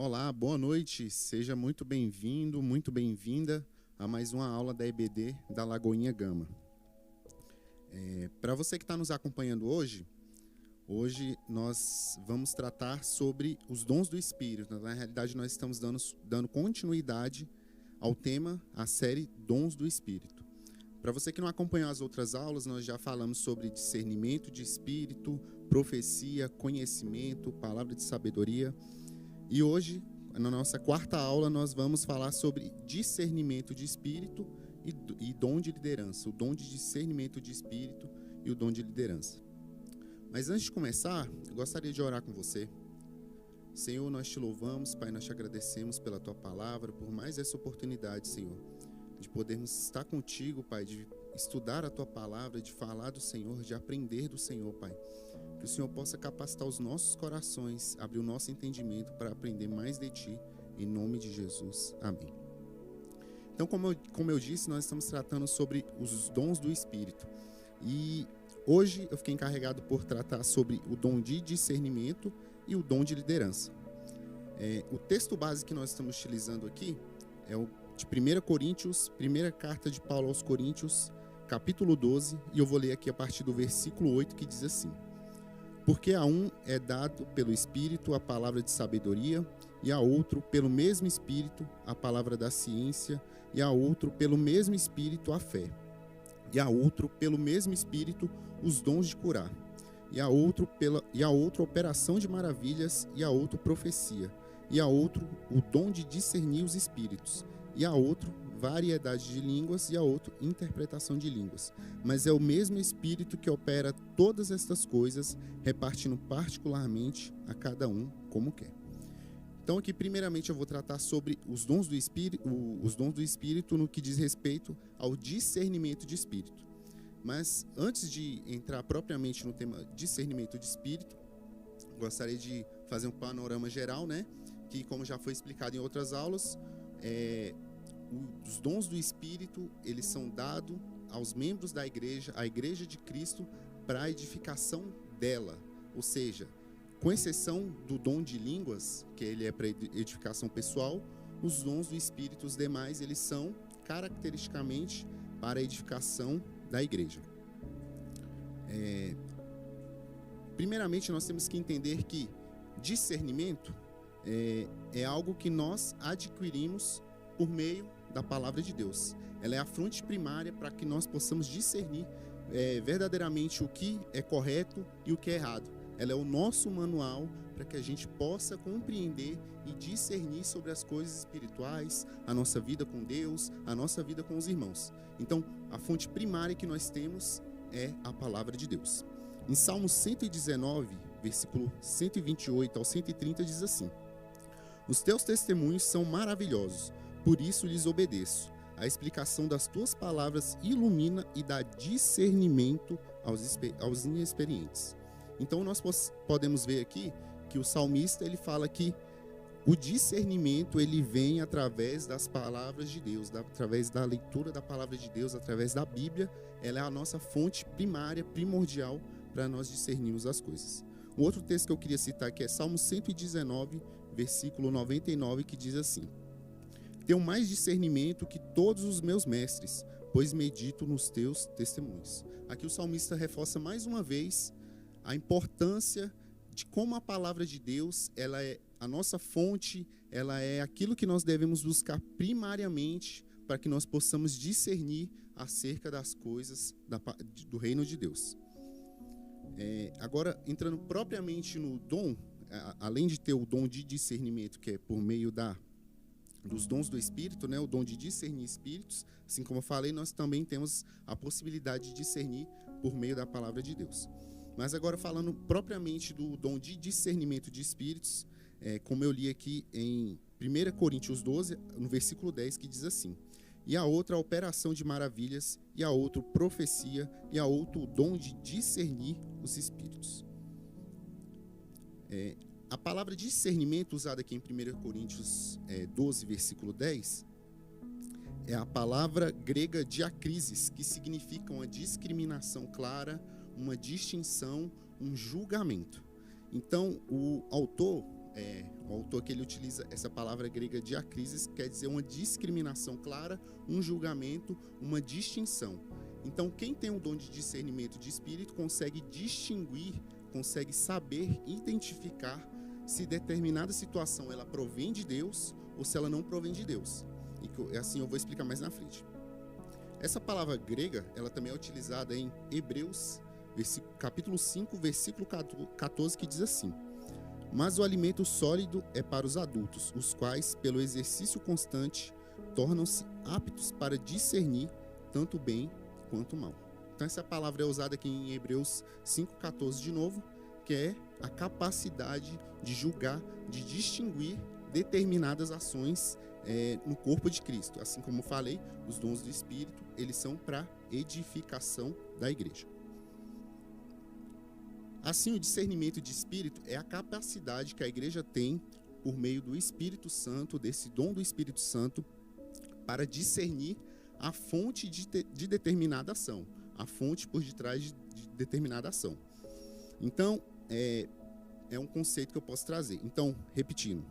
Olá, boa noite. Seja muito bem-vindo, muito bem-vinda a mais uma aula da EBD da Lagoinha Gama. Para você que está nos acompanhando hoje nós vamos tratar sobre os dons do Espírito. Na realidade, nós estamos dando continuidade ao tema, à série Dons do Espírito. Para você que não acompanhou as outras aulas, nós já falamos sobre discernimento de espírito, profecia, conhecimento, palavra de sabedoria. E hoje, na nossa quarta aula, nós vamos falar sobre discernimento de espírito e dom de liderança. O dom de discernimento de espírito e o dom de liderança. Mas antes de começar, eu gostaria de orar com você. Senhor, nós te louvamos, Pai, nós te agradecemos pela Tua palavra, por mais essa oportunidade, Senhor, de podermos estar contigo, Pai, de estudar a Tua palavra, de falar do Senhor, de aprender do Senhor, Pai. Que o Senhor possa capacitar os nossos corações, abrir o nosso entendimento para aprender mais de Ti, em nome de Jesus. Amém. Então, como eu disse, nós estamos tratando sobre os dons do Espírito. E hoje eu fiquei encarregado por tratar sobre o dom de discernimento e o dom de liderança. O texto base que nós estamos utilizando aqui é o de 1 Coríntios, primeira carta de Paulo aos Coríntios, capítulo 12, e eu vou ler aqui a partir do versículo 8, que diz assim: Porque a um é dado pelo Espírito a palavra de sabedoria, e a outro pelo mesmo Espírito a palavra da ciência, e a outro pelo mesmo Espírito a fé, e a outro pelo mesmo Espírito os dons de curar, e a outro operação de maravilhas, e a outro profecia, e a outro o dom de discernir os espíritos, e a outro variedade de línguas, e a outro interpretação de línguas. Mas é o mesmo Espírito que opera todas estas coisas, repartindo particularmente a cada um como quer. Então aqui primeiramente eu vou tratar sobre os dons do Espírito no que diz respeito ao discernimento de Espírito. Mas antes de entrar propriamente no tema discernimento de Espírito, gostaria de fazer um panorama geral, né? Que, como já foi explicado em outras aulas, os dons do Espírito, eles são dados aos membros da igreja, a igreja de Cristo, para a edificação dela. Ou seja, com exceção do dom de línguas, que ele é para edificação pessoal, os dons do Espírito, os demais, eles são caracteristicamente para a edificação da igreja. Primeiramente, nós temos que entender que discernimento é algo que nós adquirimos por meio da palavra de Deus. Ela é a fonte primária para que nós possamos discernir verdadeiramente o que é correto e o que é errado. Ela é o nosso manual para que a gente possa compreender e discernir sobre as coisas espirituais, a nossa vida com Deus, a nossa vida com os irmãos. Então, a fonte primária que nós temos é a palavra de Deus. Em Salmo 119, versículo 128 ao 130, diz assim: Os teus testemunhos são maravilhosos, por isso lhes obedeço. A explicação das tuas palavras ilumina e dá discernimento aos inexperientes. Então nós podemos ver aqui que o salmista ele fala que o discernimento ele vem através das palavras de Deus, através da leitura da palavra de Deus, através da Bíblia. Ela é a nossa fonte primária, primordial para nós discernirmos as coisas. Um outro texto que eu queria citar aqui é Salmo 119, versículo 99, que diz assim: Tenho mais discernimento que todos os meus mestres, pois medito nos teus testemunhos. Aqui o salmista reforça mais uma vez a importância de como a palavra de Deus, ela é a nossa fonte, ela é aquilo que nós devemos buscar primariamente para que nós possamos discernir acerca das coisas do reino de Deus. Agora, entrando propriamente no dom, além de ter o dom de discernimento, que é por meio dos dons do Espírito, né, o dom de discernir espíritos, assim como eu falei, nós também temos a possibilidade de discernir por meio da palavra de Deus. Mas agora falando propriamente do dom de discernimento de espíritos, como eu li aqui em 1 Coríntios 12, no versículo 10, que diz assim: E a outra a operação de maravilhas, e a outra profecia, e a outra o dom de discernir os espíritos. A palavra discernimento usada aqui em 1 Coríntios 12, versículo 10, é a palavra grega diacrisis, que significa uma discriminação clara, uma distinção, um julgamento. Então, o autor, o autor que ele utiliza essa palavra grega diacrisis, quer dizer uma discriminação clara, um julgamento, uma distinção. Então, quem tem o dom de discernimento de espírito consegue distinguir, consegue saber, identificar se determinada situação ela provém de Deus ou se ela não provém de Deus. E assim eu vou explicar mais na frente. Essa palavra grega, ela também é utilizada em Hebreus, capítulo 5, versículo 14, que diz assim: mas o alimento sólido é para os adultos, os quais, pelo exercício constante, tornam-se aptos para discernir tanto o bem quanto o mal. Então essa palavra é usada aqui em Hebreus 5,14 de novo, que é a capacidade de julgar, de distinguir determinadas ações no corpo de Cristo. Assim como eu falei, os dons do Espírito, eles são para edificação da igreja. Assim, o discernimento de espírito é a capacidade que a igreja tem, por meio do Espírito Santo, desse dom do Espírito Santo, para discernir a fonte de determinada ação, a fonte por detrás de determinada ação. Então, é um conceito que eu posso trazer. Então, repetindo,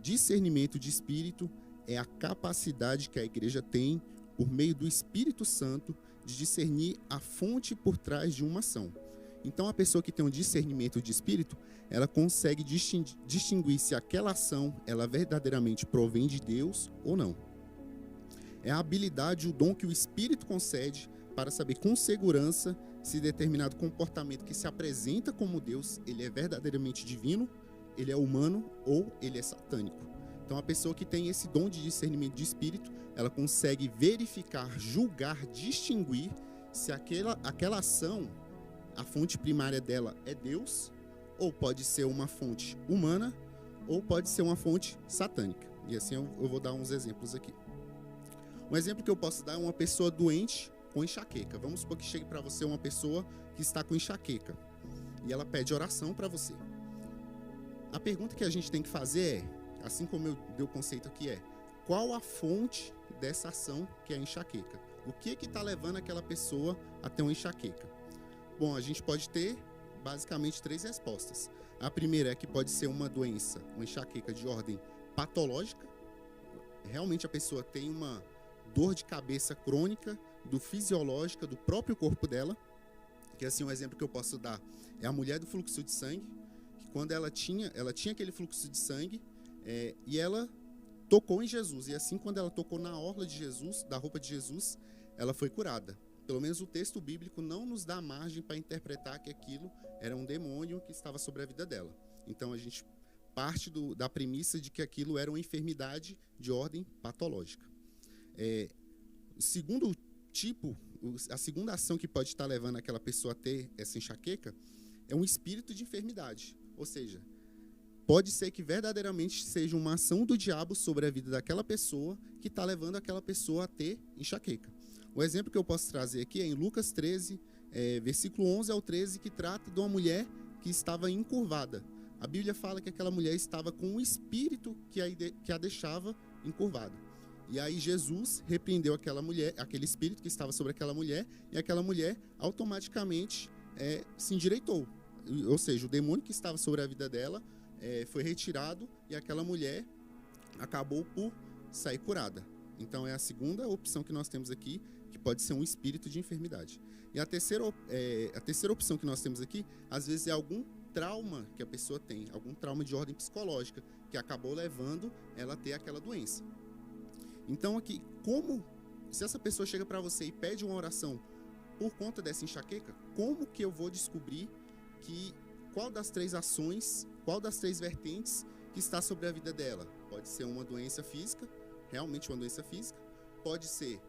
discernimento de espírito é a capacidade que a igreja tem, por meio do Espírito Santo, de discernir a fonte por trás de uma ação. Então, a pessoa que tem um discernimento de espírito, ela consegue distinguir se aquela ação, ela verdadeiramente provém de Deus ou não. É a habilidade, o dom que o Espírito concede para saber com segurança se determinado comportamento que se apresenta como Deus, ele é verdadeiramente divino, ele é humano ou ele é satânico. Então, a pessoa que tem esse dom de discernimento de espírito, ela consegue verificar, julgar, distinguir se aquela ação, a fonte primária dela é Deus, ou pode ser uma fonte humana, ou pode ser uma fonte satânica. E assim eu vou dar uns exemplos aqui. Um exemplo que eu posso dar é uma pessoa doente com enxaqueca. Vamos supor que chegue para você uma pessoa que está com enxaqueca e ela pede oração para você. A pergunta que a gente tem que fazer é, assim como eu dei o conceito aqui, qual a fonte dessa ação que é a enxaqueca? O que está levando aquela pessoa a ter uma enxaqueca? Bom, a gente pode ter basicamente 3 respostas. A primeira é que pode ser uma doença, uma enxaqueca de ordem patológica. Realmente a pessoa tem uma dor de cabeça crônica, do fisiológica, do próprio corpo dela. Que assim, um exemplo que eu posso dar é a mulher do fluxo de sangue, que quando ela tinha aquele fluxo de sangue e ela tocou em Jesus. E assim, quando ela tocou na orla de Jesus, da roupa de Jesus, ela foi curada. Pelo menos o texto bíblico não nos dá margem para interpretar que aquilo era um demônio que estava sobre a vida dela. Então a gente parte da premissa de que aquilo era uma enfermidade de ordem patológica. O segundo tipo, a segunda ação que pode estar levando aquela pessoa a ter essa enxaqueca é um espírito de enfermidade. Ou seja, pode ser que verdadeiramente seja uma ação do diabo sobre a vida daquela pessoa que está levando aquela pessoa a ter enxaqueca. O exemplo que eu posso trazer aqui é em Lucas 13, versículo 11 ao 13, que trata de uma mulher que estava encurvada. A Bíblia fala que aquela mulher estava com um espírito que a deixava encurvada. E aí Jesus repreendeu aquela mulher, aquele espírito que estava sobre aquela mulher, e aquela mulher automaticamente se endireitou. Ou seja, o demônio que estava sobre a vida dela foi retirado e aquela mulher acabou por sair curada. Então é a segunda opção que nós temos aqui, que pode ser um espírito de enfermidade. E a terceira opção que nós temos aqui, às vezes é algum trauma que a pessoa tem, algum trauma de ordem psicológica, que acabou levando ela a ter aquela doença. Então aqui, se essa pessoa chega para você e pede uma oração por conta dessa enxaqueca, como que eu vou descobrir qual das 3 ações, qual das 3 vertentes que está sobre a vida dela? Pode ser uma doença física, realmente uma doença física, pode ser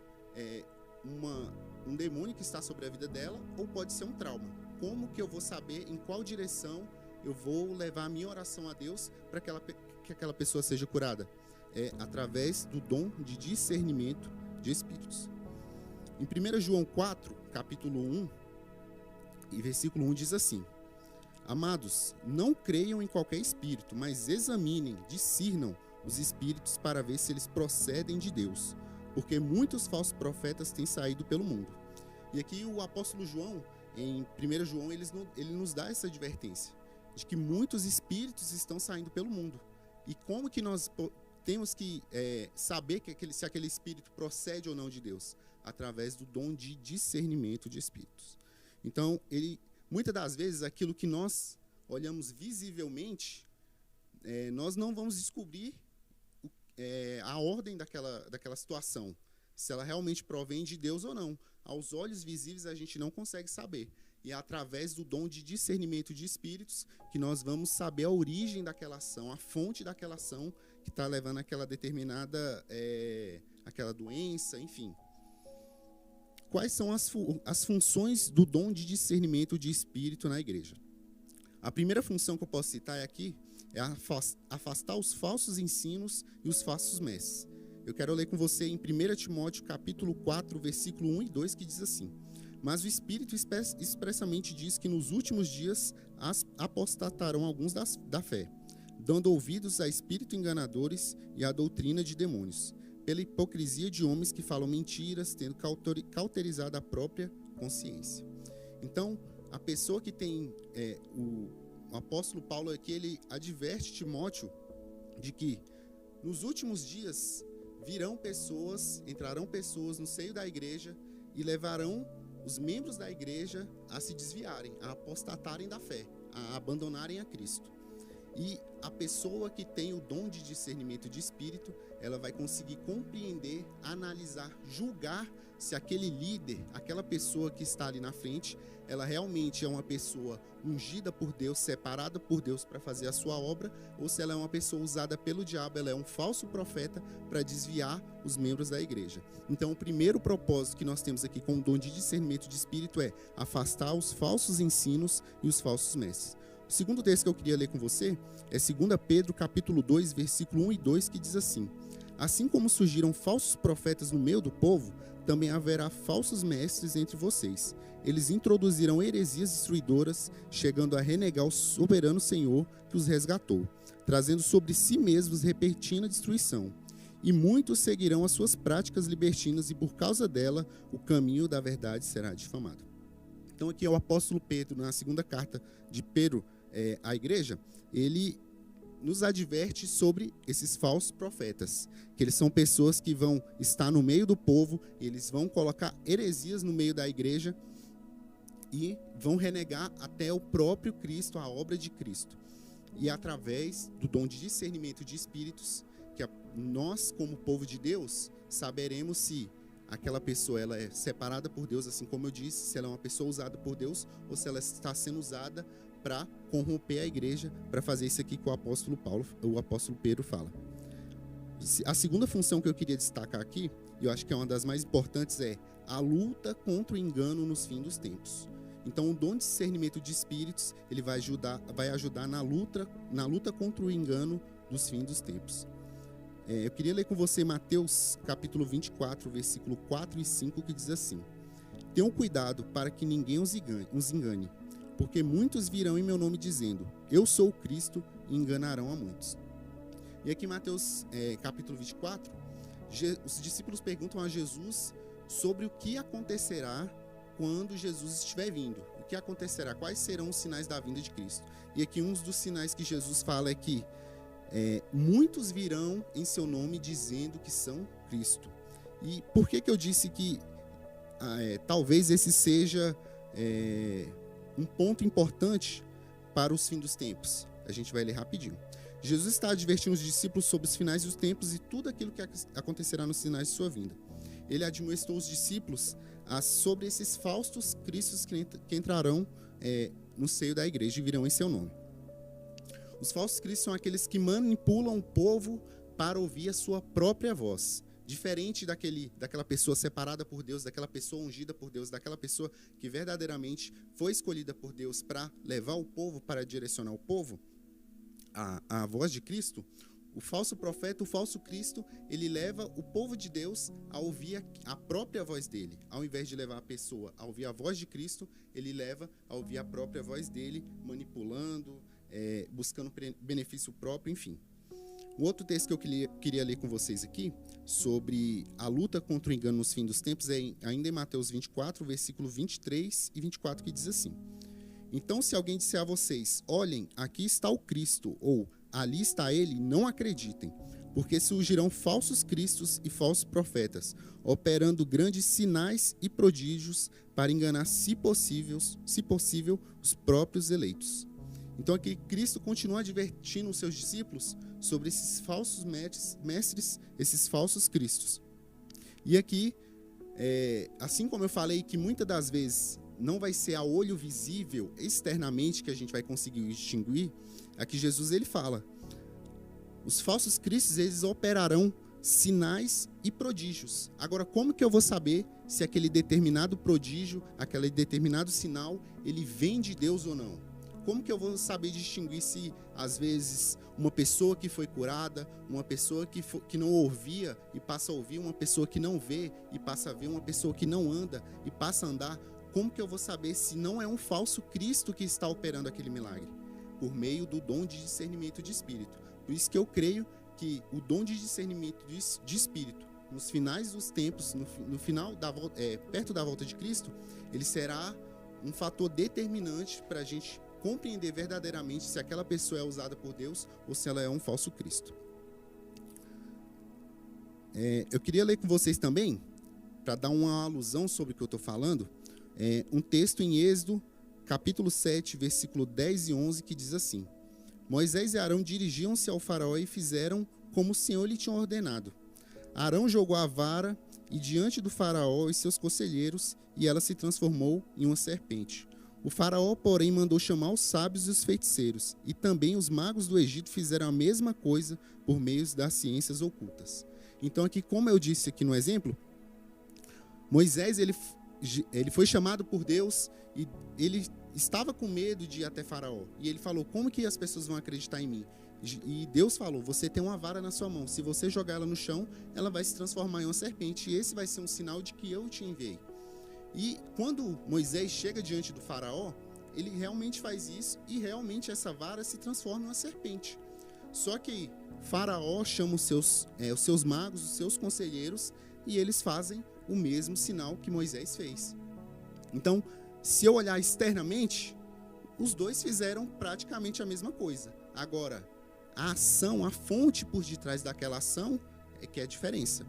um demônio que está sobre a vida dela, ou pode ser um trauma. Como que eu vou saber em qual direção eu vou levar a minha oração a Deus para que aquela pessoa seja curada? Através do dom de discernimento de espíritos. Em 1 João 4, capítulo 1, e versículo 1 diz assim: amados, não creiam em qualquer espírito, mas examinem, discernam os espíritos para ver se eles procedem de Deus, porque muitos falsos profetas têm saído pelo mundo. E aqui o apóstolo João, em 1 João, ele nos dá essa advertência, de que muitos espíritos estão saindo pelo mundo. E como que nós temos que saber se aquele espírito procede ou não de Deus? Através do dom de discernimento de espíritos. Então, muitas das vezes, aquilo que nós olhamos visivelmente, nós não vamos descobrir a ordem daquela situação, se ela realmente provém de Deus ou não. Aos olhos visíveis, a gente não consegue saber. E é através do dom de discernimento de espíritos que nós vamos saber a origem daquela ação, a fonte daquela ação que está levando aquela determinada aquela doença, enfim. Quais são as funções do dom de discernimento de espírito na igreja? A primeira função que eu posso citar aqui é afastar os falsos ensinos e os falsos mestres. Eu quero ler com você em 1 Timóteo capítulo 4, versículo 1 e 2, que diz assim: mas o Espírito expressamente diz que nos últimos dias apostatarão alguns da fé, dando ouvidos a espíritos enganadores e à doutrina de demônios, pela hipocrisia de homens que falam mentiras, tendo cauterizado a própria consciência. Então, a pessoa que tem... o apóstolo Paulo aqui, ele adverte Timóteo de que nos últimos dias entrarão pessoas no seio da igreja e levarão os membros da igreja a se desviarem, a apostatarem da fé, a abandonarem a Cristo. E a pessoa que tem o dom de discernimento de espírito, ela vai conseguir compreender, analisar, julgar se aquele líder, aquela pessoa que está ali na frente, ela realmente é uma pessoa ungida por Deus, separada por Deus para fazer a sua obra, ou se ela é uma pessoa usada pelo diabo, ela é um falso profeta para desviar os membros da igreja. Então, o primeiro propósito que nós temos aqui com o dom de discernimento de espírito é afastar os falsos ensinos e os falsos mestres. O segundo texto que eu queria ler com você é 2 Pedro capítulo 2, versículo 1 e 2, que diz assim: assim como surgiram falsos profetas no meio do povo, também haverá falsos mestres entre vocês. Eles introduzirão heresias destruidoras, chegando a renegar o soberano Senhor que os resgatou, trazendo sobre si mesmos repentina destruição. E muitos seguirão as suas práticas libertinas, e por causa dela, o caminho da verdade será difamado. Então aqui é o apóstolo Pedro, na segunda carta de Pedro à igreja, ele nos adverte sobre esses falsos profetas, que eles são pessoas que vão estar no meio do povo, eles vão colocar heresias no meio da igreja e vão renegar até o próprio Cristo, a obra de Cristo. E através do dom de discernimento de espíritos, que nós, como povo de Deus, saberemos se aquela pessoa ela é separada por Deus, assim como eu disse, se ela é uma pessoa usada por Deus ou se ela está sendo usada para corromper a igreja, para fazer isso aqui que o apóstolo Pedro fala. A segunda função que eu queria destacar aqui, e eu acho que é uma das mais importantes, é a luta contra o engano nos fins dos tempos. Então, o dom de discernimento de espíritos, ele vai ajudar na luta contra o engano dos fins dos tempos. Eu queria ler com você Mateus capítulo 24, versículo 4 e 5, que diz assim: tenham cuidado para que ninguém os engane, porque muitos virão em meu nome dizendo, eu sou o Cristo, e enganarão a muitos. E aqui em Mateus capítulo 24, os discípulos perguntam a Jesus sobre o que acontecerá quando Jesus estiver vindo. O que acontecerá? Quais serão os sinais da vinda de Cristo? E aqui um dos sinais que Jesus fala é que muitos virão em seu nome dizendo que são Cristo. E por que eu disse que talvez esse seja um ponto importante para os fins dos tempos? A gente vai ler rapidinho. Jesus está advertindo os discípulos sobre os finais dos tempos e tudo aquilo que acontecerá nos sinais de sua vinda. Ele admoestou os discípulos sobre esses falsos cristos que entrarão no seio da igreja e virão em seu nome. Os falsos cristos são aqueles que manipulam o povo para ouvir a sua própria voz. Diferente daquela pessoa separada por Deus, daquela pessoa ungida por Deus, daquela pessoa que verdadeiramente foi escolhida por Deus para levar o povo, para direcionar o povo, a voz de Cristo. O falso profeta, o falso Cristo, ele leva o povo de Deus a ouvir a própria voz dele. Ao invés de levar a pessoa a ouvir a voz de Cristo, ele leva a ouvir a própria voz dele, manipulando, buscando benefício próprio, enfim. O outro texto que eu queria ler com vocês aqui, sobre a luta contra o engano nos fins dos tempos, é ainda em Mateus 24, versículo 23 e 24, que diz assim: Então, se alguém disser a vocês, olhem, aqui está o Cristo, ou ali está ele, não acreditem, porque surgirão falsos cristos e falsos profetas, operando grandes sinais e prodígios para enganar, se possível, os próprios eleitos. Então aqui Cristo continua advertindo os seus discípulos sobre esses falsos mestres, esses falsos cristos. E aqui, assim como eu falei que muitas das vezes não vai ser a olho visível, externamente, que a gente vai conseguir distinguir, aqui Jesus ele fala, os falsos cristos eles operarão sinais e prodígios. Agora, como que eu vou saber se aquele determinado prodígio, aquele determinado sinal, ele vem de Deus ou não? Como que eu vou saber distinguir se, às vezes, uma pessoa que foi curada, uma pessoa que não ouvia e passa a ouvir, uma pessoa que não vê e passa a ver, uma pessoa que não anda e passa a andar, como que eu vou saber se não é um falso Cristo que está operando aquele milagre? Por meio do dom de discernimento de espírito. Por isso que eu creio que o dom de discernimento de espírito, nos finais dos tempos, no final perto da volta de Cristo, ele será um fator determinante para a gente compreender verdadeiramente se aquela pessoa é usada por Deus ou se ela é um falso Cristo. Eu queria ler com vocês também, para dar uma alusão sobre o que eu estou falando, um texto em Êxodo, capítulo 7, versículo 10 e 11, que diz assim: Moisés e Arão dirigiam-se ao faraó e fizeram como o Senhor lhe tinha ordenado. Arão jogou a vara e diante do faraó e seus conselheiros, e ela se transformou em uma serpente. O faraó, porém, mandou chamar os sábios e os feiticeiros, e também os magos do Egito fizeram a mesma coisa por meio das ciências ocultas. Então aqui, como eu disse aqui no exemplo, Moisés ele foi chamado por Deus e ele estava com medo de ir até Faraó. E ele falou, como que as pessoas vão acreditar em mim? E Deus falou, você tem uma vara na sua mão. Se você jogar ela no chão, ela vai se transformar em uma serpente. E esse vai ser um sinal de que eu te enviei. E quando Moisés chega diante do Faraó, ele realmente faz isso e realmente essa vara se transforma em uma serpente. Só que Faraó chama os seus magos, os seus conselheiros, e eles fazem o mesmo sinal que Moisés fez. Então, se eu olhar externamente, os dois fizeram praticamente a mesma coisa. Agora, a ação, a fonte por detrás daquela ação é que é a diferença.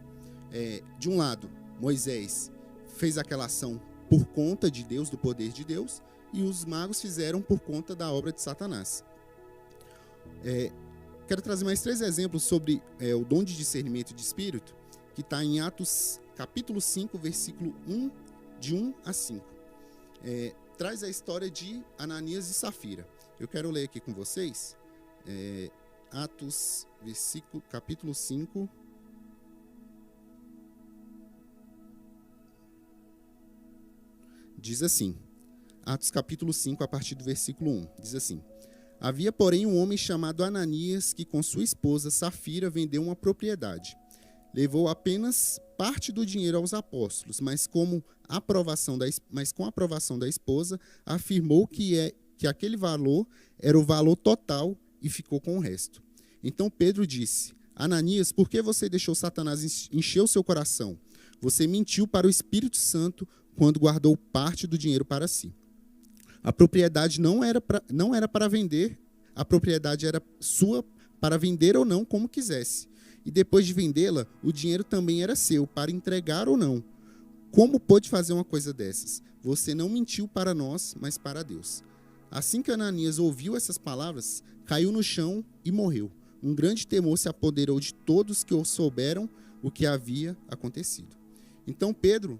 De um lado, Moisés fez aquela ação por conta de Deus, do poder de Deus, e os magos fizeram por conta da obra de Satanás. Quero trazer mais 3 exemplos sobre o dom de discernimento de espírito, que está em Atos capítulo 5, versículo 1, de 1 a 5. Traz a história de Ananias e Safira. Eu quero ler aqui com vocês, Atos, capítulo 5, diz assim, Atos capítulo 5, a partir do versículo 1, diz assim: Havia, porém, um homem chamado Ananias, que com sua esposa Safira vendeu uma propriedade. Levou apenas parte do dinheiro aos apóstolos, mas com a aprovação da esposa, afirmou que aquele valor era o valor total e ficou com o resto. Então Pedro disse: Ananias, por que você deixou Satanás encher o seu coração? Você mentiu para o Espírito Santo quando guardou parte do dinheiro para si. A propriedade não era para vender, a propriedade era sua para vender ou não, como quisesse. E depois de vendê-la, o dinheiro também era seu, para entregar ou não. Como pôde fazer uma coisa dessas? Você não mentiu para nós, mas para Deus. Assim que Ananias ouviu essas palavras, caiu no chão e morreu. Um grande temor se apoderou de todos que souberam o que havia acontecido. Então Pedro,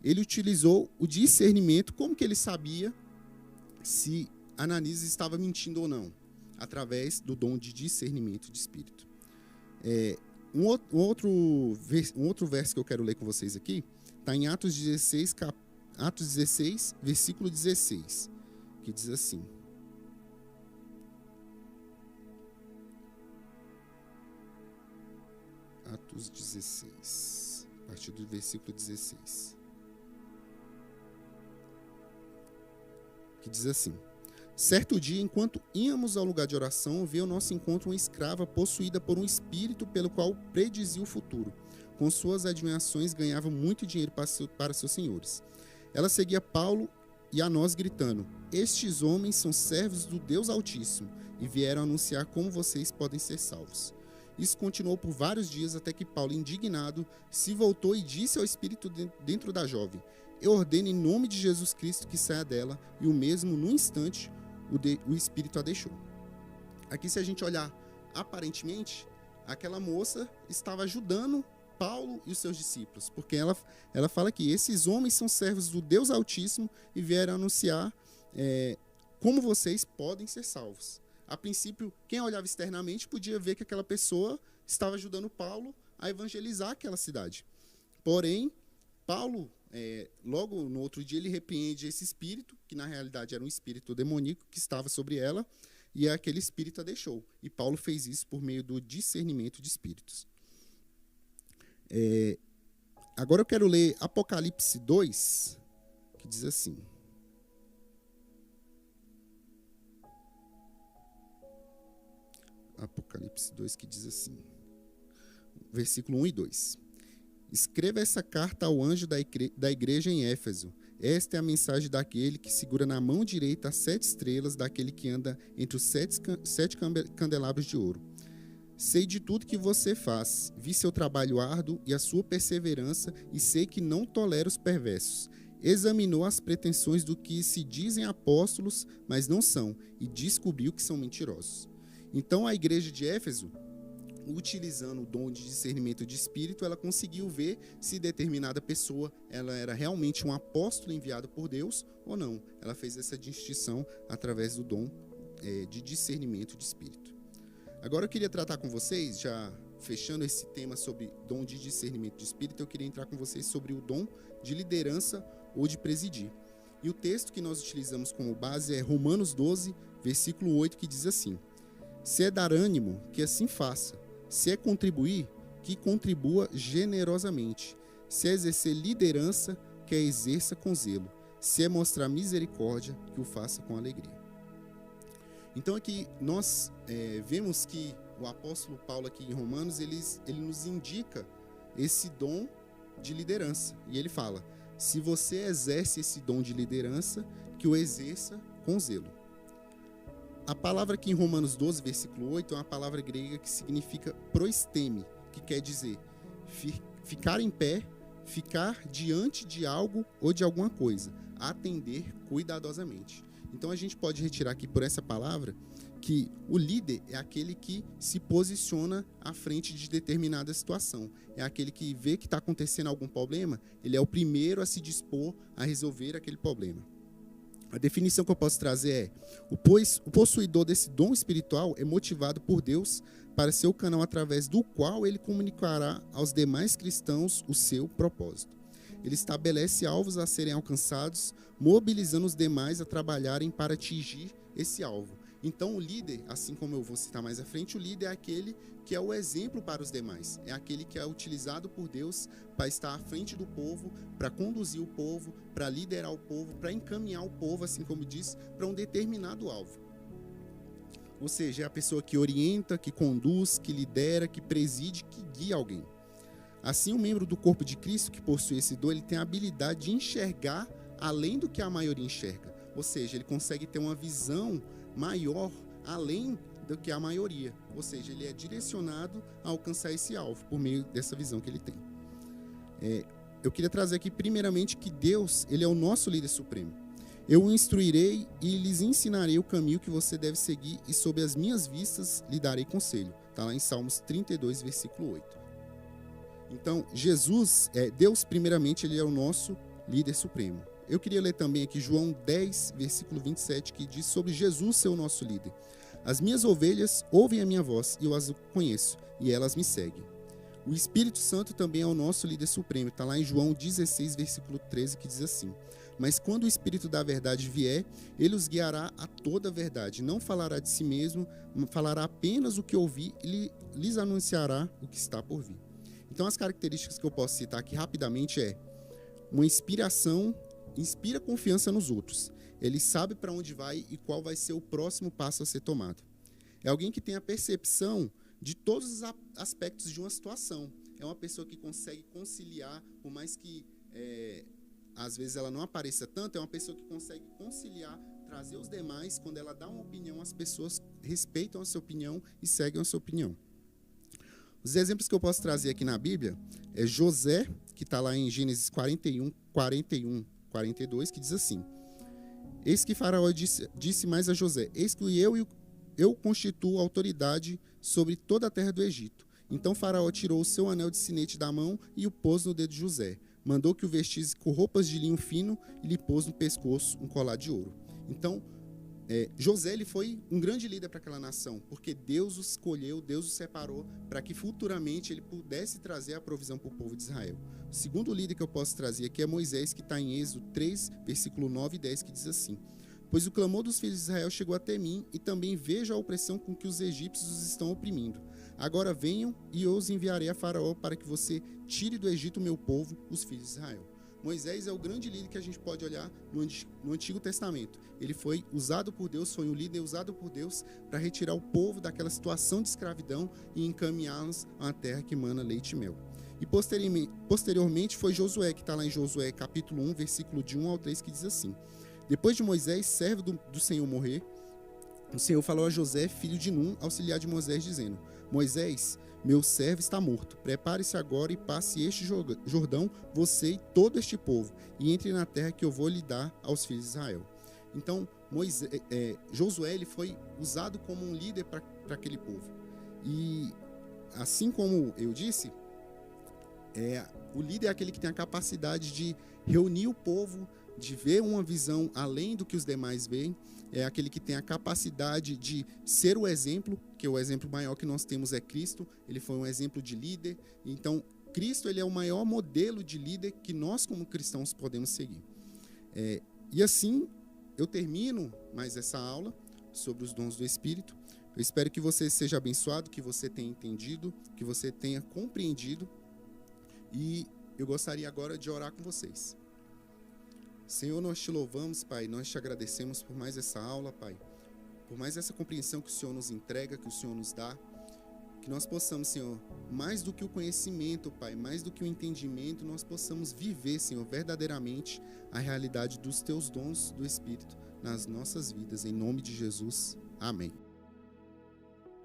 ele utilizou o discernimento. Como que ele sabia se Ananias estava mentindo ou não? Através do dom de discernimento de espírito. Um outro verso que eu quero ler com vocês aqui está em Atos 16, versículo 16, que diz assim: Atos 16, a partir do versículo 16, que diz assim: Certo dia, enquanto íamos ao lugar de oração, veio ao nosso encontro uma escrava possuída por um espírito pelo qual predizia o futuro. Com suas adivinhações, ganhava muito dinheiro para seus senhores. Ela seguia Paulo e a nós gritando: estes homens são servos do Deus Altíssimo e vieram anunciar como vocês podem ser salvos. Isso continuou por vários dias até que Paulo, indignado, se voltou e disse ao espírito dentro da jovem: eu ordeno em nome de Jesus Cristo que saia dela, e o mesmo, no instante, o espírito a deixou. Aqui, se a gente olhar aparentemente, aquela moça estava ajudando Paulo e os seus discípulos, porque ela fala que esses homens são servos do Deus Altíssimo e vieram anunciar como vocês podem ser salvos. A princípio, quem olhava externamente podia ver que aquela pessoa estava ajudando Paulo a evangelizar aquela cidade. Porém, Paulo, logo no outro dia, ele repreende esse espírito, que na realidade era um espírito demoníaco que estava sobre ela, e aquele espírito a deixou. E Paulo fez isso por meio do discernimento de espíritos. Agora eu quero ler Apocalipse 2, que diz assim. Apocalipse 2, que diz assim, versículo 1 e 2. Escreva essa carta ao anjo da igreja em Éfeso. Esta é a mensagem daquele que segura na mão direita as 7 estrelas, daquele que anda entre os 7 candelabros de ouro. Sei de tudo que você faz, vi seu trabalho árduo e a sua perseverança, e sei que não tolera os perversos. Examinou as pretensões do que se dizem apóstolos, mas não são, e descobriu que são mentirosos. Então a igreja de Éfeso, utilizando o dom de discernimento de espírito, ela conseguiu ver se determinada pessoa ela era realmente um apóstolo enviado por Deus ou não. Ela fez essa distinção através do dom de discernimento de espírito. Agora eu queria tratar com vocês, já fechando esse tema sobre dom de discernimento de espírito, eu queria entrar com vocês sobre o dom de liderança ou de presidir. E o texto que nós utilizamos como base é Romanos 12, versículo 8, que diz assim: se é dar ânimo, que assim faça. Se é contribuir, que contribua generosamente. Se é exercer liderança, que a exerça com zelo. Se é mostrar misericórdia, que o faça com alegria. Então aqui nós vemos que o apóstolo Paulo aqui em Romanos, ele nos indica esse dom de liderança. E ele fala, se você exerce esse dom de liderança, que o exerça com zelo. A palavra aqui em Romanos 12, versículo 8, é uma palavra grega que significa proisteme, que quer dizer ficar em pé, ficar diante de algo ou de alguma coisa, atender cuidadosamente. Então a gente pode retirar aqui por essa palavra que o líder é aquele que se posiciona à frente de determinada situação. É aquele que vê que está acontecendo algum problema, ele é o primeiro a se dispor a resolver aquele problema. A definição que eu posso trazer é: o possuidor desse dom espiritual é motivado por Deus para ser o canal através do qual ele comunicará aos demais cristãos o seu propósito. Ele estabelece alvos a serem alcançados, mobilizando os demais a trabalharem para atingir esse alvo. Então o líder, assim como eu vou citar mais à frente, o líder é aquele que é o exemplo para os demais. É aquele que é utilizado por Deus para estar à frente do povo, para conduzir o povo, para liderar o povo, para encaminhar o povo, assim como diz, para um determinado alvo. Ou seja, é a pessoa que orienta, que conduz, que lidera, que preside, que guia alguém. Assim, o membro do corpo de Cristo que possui esse dom, ele tem a habilidade de enxergar além do que a maioria enxerga. Ou seja, ele consegue ter uma visão maior além do que a maioria. Ou seja, ele é direcionado a alcançar esse alvo por meio dessa visão que ele tem. Eu queria trazer aqui primeiramente que Deus, ele é o nosso líder supremo. Eu o instruirei e lhes ensinarei o caminho que você deve seguir e sob as minhas vistas lhe darei conselho. Está lá em Salmos 32, versículo 8. Então, Deus primeiramente, ele é o nosso líder supremo. Eu queria ler também aqui João 10, versículo 27, que diz sobre Jesus ser o nosso líder. As minhas ovelhas ouvem a minha voz e eu as conheço, e elas me seguem. O Espírito Santo também é o nosso líder supremo. Está lá em João 16, versículo 13, que diz assim: mas quando o Espírito da verdade vier, ele os guiará a toda a verdade. Não falará de si mesmo, falará apenas o que ouvir e lhes anunciará o que está por vir. Então, as características que eu posso citar aqui rapidamente é uma inspiração, inspira confiança nos outros. Ele sabe para onde vai e qual vai ser o próximo passo a ser tomado. É alguém que tem a percepção de todos os aspectos de uma situação. É uma pessoa que consegue conciliar, por mais que às vezes ela não apareça tanto, é uma pessoa que consegue conciliar, trazer os demais. Quando ela dá uma opinião, as pessoas respeitam a sua opinião e seguem a sua opinião. Os exemplos que eu posso trazer aqui na Bíblia é José, que está lá em Gênesis 41, 42, que diz assim: Eis que Faraó disse mais a José: Eis que eu constituo autoridade sobre toda a terra do Egito. Então Faraó tirou o seu anel de sinete da mão e o pôs no dedo de José. Mandou que o vestisse com roupas de linho fino e lhe pôs no pescoço um colar de ouro. Então, José ele foi um grande líder para aquela nação, porque Deus o escolheu, Deus o separou para que futuramente ele pudesse trazer a provisão para o povo de Israel. O segundo líder que eu posso trazer aqui é Moisés, que está em Êxodo 3, versículo 9 e 10, que diz assim: Pois o clamor dos filhos de Israel chegou até mim, e também vejo a opressão com que os egípcios os estão oprimindo. Agora venham e eu os enviarei a Faraó para que você tire do Egito o meu povo, os filhos de Israel. Moisés é o grande líder que a gente pode olhar no Antigo Testamento. Ele foi usado por Deus, foi um líder usado por Deus para retirar o povo daquela situação de escravidão e encaminhá-los a uma terra que mana leite e mel. E posteriormente foi Josué, que está lá em Josué capítulo 1, versículo de 1 ao 3, que diz assim: Depois de Moisés, servo do Senhor, morrer, o Senhor falou a José, filho de Num, auxiliar de Moisés, dizendo: Moisés, meu servo está morto. Prepare-se agora e passe este Jordão, você e todo este povo, e entre na terra que eu vou lhe dar aos filhos de Israel. Então, Josué ele foi usado como um líder para aquele povo. E, assim como eu disse, o líder é aquele que tem a capacidade de reunir o povo, de ver uma visão além do que os demais veem. É aquele que tem a capacidade de ser o exemplo, que o exemplo maior que nós temos é Cristo. Ele foi um exemplo de líder. Então, Cristo ele é o maior modelo de líder que nós, como cristãos, podemos seguir. E assim, eu termino mais essa aula sobre os dons do Espírito. Eu espero que você seja abençoado, que você tenha entendido, que você tenha compreendido. E eu gostaria agora de orar com vocês. Senhor, nós te louvamos, Pai, nós te agradecemos por mais essa aula, Pai, por mais essa compreensão que o Senhor nos entrega, que o Senhor nos dá, que nós possamos, Senhor, mais do que o conhecimento, Pai, mais do que o entendimento, nós possamos viver, Senhor, verdadeiramente a realidade dos teus dons do Espírito nas nossas vidas, em nome de Jesus, amém.